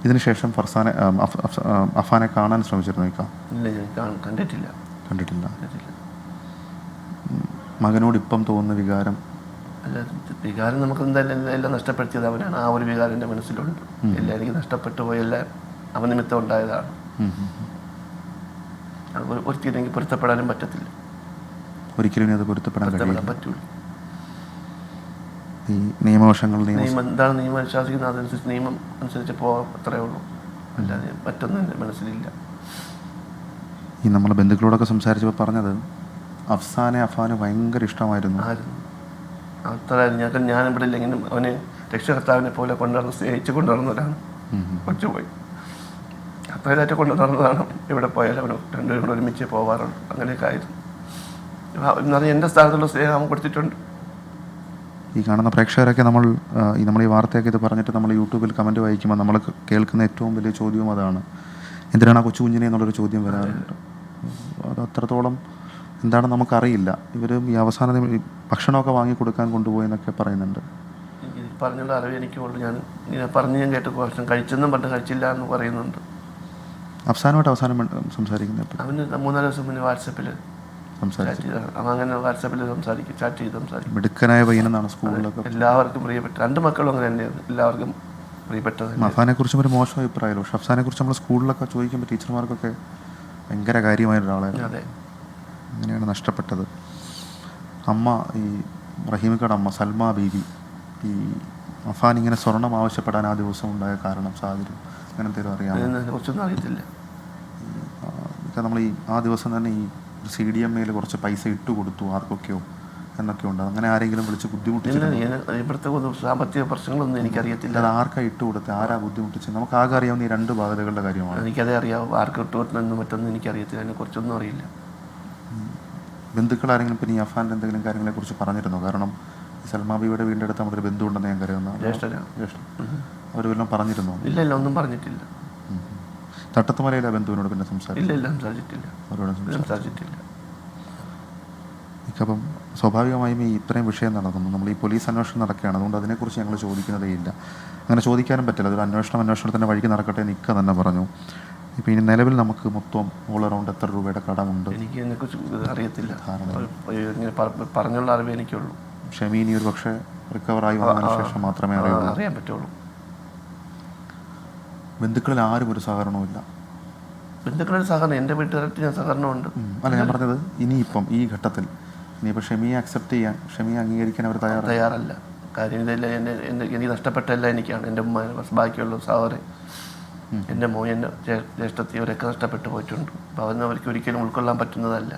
ഇതിനുശേഷം അഫാനെ കാണാൻ ശ്രമിച്ചിരുന്നു? ഇല്ല, ഞാൻ കണ്ടിട്ടില്ല. മകനോട് ഇപ്പം തോന്നുന്ന വികാരം? അല്ല, വികാരം നമുക്ക് എന്തായാലും എല്ലാം നഷ്ടപ്പെടുത്തിയത് അവനാണ്. ആ ഒരു വികാരം എൻ്റെ മനസ്സിലുണ്ട്. എല്ലാം എനിക്ക് നഷ്ടപ്പെട്ടു പോയെല്ലാം അവൻ നിമിത്തം ഉണ്ടായതാണ്. ഒരിക്കലും എനിക്ക് പൊരുത്തപ്പെടാനും പറ്റത്തില്ല. ഒരിക്കലും അത് പൊരുത്തപ്പെടാൻ പറ്റൂല. ഈ നിയമവശങ്ങൾ എന്താണ് നിയമം അനുശാസിക്കുന്നത് അതനുസരിച്ച് നിയമം അനുസരിച്ച് പോകാൻ അത്രയേ ഉള്ളൂ. അല്ലാതെ മറ്റൊന്നും എൻ്റെ മനസ്സിലില്ല. ഈ നമ്മളെ ബന്ധുക്കളോടൊക്കെ സംസാരിച്ചപ്പോൾ പറഞ്ഞത് അഫാന് ഭയങ്കര ഇഷ്ടമായിരുന്നു. അത്ര ഞാനിവിടെ ഇല്ലെങ്കിലും അവന് രക്ഷകർത്താവിനെ പോലെ കൊണ്ടുവന്ന് സ്നേഹിച്ച് കൊണ്ടുവരുന്നവരാണ്. കൊച്ചുപോയി അത്രയിലായിട്ട് കൊണ്ടുവന്നതാണ്. ഇവിടെ പോയാലും അവന് രണ്ടുപേരും കൂടെ ഒരുമിച്ച് പോകാറുണ്ട്. അങ്ങനെയൊക്കെ ആയിരുന്നു. എന്നറിയാം എൻ്റെ സ്ഥാനത്തുള്ള സ്നേഹം അവൻ കൊടുത്തിട്ടുണ്ട്. ഈ കാണുന്ന പ്രേക്ഷകരൊക്കെ നമ്മൾ ഈ വാർത്തയൊക്കെ ഇത് പറഞ്ഞിട്ട് നമ്മൾ യൂട്യൂബിൽ കമൻറ്റ് വായിക്കുമ്പോൾ നമ്മൾ കേൾക്കുന്ന ഏറ്റവും വലിയ ചോദ്യവും അതാണ്, എന്തിനാണ് ആ കൊച്ചു കുഞ്ഞിനെ എന്നുള്ളൊരു ചോദ്യം വരാറുണ്ട്. അത് അത്രത്തോളം എന്താണെന്ന് നമുക്കറിയില്ല. ഇവർ ഈ അവസാനം ഭക്ഷണമൊക്കെ വാങ്ങിക്കൊടുക്കാൻ കൊണ്ടുപോയെന്നൊക്കെ പറയുന്നുണ്ട്. പറഞ്ഞുള്ള അറിവ് എനിക്കുള്ളൂ. ഞാൻ കേട്ട് ഭക്ഷണം കഴിച്ചെന്നും പറഞ്ഞ് കഴിച്ചില്ല എന്ന് പറയുന്നുണ്ട്. അവസാനം സംസാരിക്കുന്നത് അവന് 3-4 ദിവസം മുന്നേ വാട്സപ്പിൽ ചാറ്റ് ചെയ്ത് സംസാരിക്കും. മിടുക്കനായ പയ്യനെന്നാണ് സ്കൂളിലൊക്കെ എല്ലാവർക്കും പ്രിയപ്പെട്ട 2 മക്കളും അങ്ങനെ തന്നെയാണ്. എല്ലാവർക്കും പ്രിയപ്പെട്ടത്. അഫാനെ കുറിച്ചും ഒരു മോശം അഭിപ്രായമല്ലോ. പക്ഷെ അഫ്സാനെ കുറിച്ച് നമ്മൾ സ്കൂളിലൊക്കെ ചോദിക്കുമ്പോൾ ടീച്ചർമാർക്കൊക്കെ ഭയങ്കര കാര്യമായ ഒരാളായിരുന്നു. അതെ, അങ്ങനെയാണ് നഷ്ടപ്പെട്ടത്. അമ്മ, ഈ റഹീമിക്കയുടെ അമ്മ സൽമ ബീവി, ഈ അഫാൻ ഇങ്ങനെ സ്വർണം ആവശ്യപ്പെടാൻ ആ ദിവസം ഉണ്ടായ കാരണം, സാഹചര്യം അങ്ങനെ എന്തെങ്കിലും അറിയാമോ? കുറച്ചൊന്നും അറിയത്തില്ല. നമ്മൾ ആ ദിവസം തന്നെ ഈ CDMAയിൽ കുറച്ച് പൈസ ഇട്ട് കൊടുത്തു ആർക്കൊക്കെയോ എന്നൊക്കെ ഉണ്ട്. അങ്ങനെ ആരെങ്കിലും വിളിച്ച് ബുദ്ധിമുട്ടിച്ചില്ല? ഇവിടുത്തെ സാമ്പത്തിക പ്രശ്നങ്ങളൊന്നും എനിക്കറിയത്തില്ല. അത് ആർക്കാ ഇട്ട് കൊടുത്ത്, ആരാ ബുദ്ധിമുട്ടിച്ചത്? നമുക്ക് ആകെ അറിയാവുന്ന ഈ 2 ബാധ്യതകളുടെ കാര്യമാണ്. എനിക്കതേ അറിയാവും. ആർക്ക് ഇട്ട് കൊടുത്തെന്നും മറ്റൊന്നും എനിക്കറിയത്തില്ല. അതിനെക്കുറിച്ചൊന്നും അറിയില്ല. ബന്ധുക്കൾ ആരെങ്കിലും പിന്നെ ഈ അഫാൻ്റെ എന്തെങ്കിലും കാര്യങ്ങളെക്കുറിച്ച് പറഞ്ഞിരുന്നോ? കാരണം ഈ സൽമാ ബീവിയുടെ വീടിൻ്റെ അടുത്ത് നമ്മുടെ ഒരു ബന്ധു ഉണ്ടെന്ന് ഞാൻ കരുതുന്ന ജ്യേഷ്ഠൻ, അവർ വല്ലതും പറഞ്ഞിരുന്നോ? ഇല്ല, ഒന്നും പറഞ്ഞിട്ടില്ല. തട്ടത്തുമലയിലെ ബന്ധുവിനോട് പിന്നെ സംസാരിച്ചിട്ടില്ല. അപ്പം സ്വാഭാവികമായും ഈ ഇത്രയും വിഷയം നടക്കുന്നു, നമ്മൾ ഈ പോലീസ് അന്വേഷണം നടക്കുകയാണ്. അതുകൊണ്ട് അതിനെക്കുറിച്ച് ഞങ്ങൾ ചോദിക്കുന്നതേ ഇല്ല. അങ്ങനെ ചോദിക്കാനും പറ്റില്ല. അതൊരു അന്വേഷണത്തിൻ്റെ വഴിക്ക് നടക്കട്ടെ എന്ന് തന്നെ പറഞ്ഞു. ഇപ്പം ഇനി നിലവിൽ നമുക്ക് മൊത്തം ഓൾ അറൗണ്ട് എത്ര രൂപയുടെ കടമുണ്ട്? എനിക്ക് ഇതിനെക്കുറിച്ച് അറിയത്തില്ല. പറഞ്ഞുള്ള അറിവ് എനിക്കുള്ളൂ. ഷമീനി ഒരു പക്ഷേ റിക്കവറായി വന്നതിന് ശേഷം മാത്രമേ അറിയാൻ പറ്റുള്ളൂ. ബന്ധുക്കളിൽ ആരും ഒരു സഹകരണവുമില്ല. ബന്ധുക്കളുടെ സഹകരണം എൻ്റെ വീട്ടുകാരായിട്ട് ഞാൻ സഹകരണമുണ്ട്. അല്ല, ഞാൻ പറഞ്ഞത് ഇനിയിപ്പം ഈ ഘട്ടത്തിൽ ഇനിയിപ്പോൾ ഷമിയെ അക്സെപ്റ്റ് ചെയ്യാൻ, ഷമിയെ അംഗീകരിക്കാൻ അവർ തയ്യാറല്ല. കാര്യം ഇതെല്ലാം എനിക്ക് നഷ്ടപ്പെട്ടല്ല എനിക്കാണ്. എൻ്റെ ഉമ്മ, ബാക്കിയുള്ള സഹോദരൻ, എൻ്റെ മോൻ, എൻ്റെ ജ്യേഷ്ഠത്തി, അവരൊക്കെ നഷ്ടപ്പെട്ടു പോയിട്ടുണ്ട്. അപ്പോൾ അവർക്ക് ഒരിക്കലും ഉൾക്കൊള്ളാൻ പറ്റുന്നതല്ല.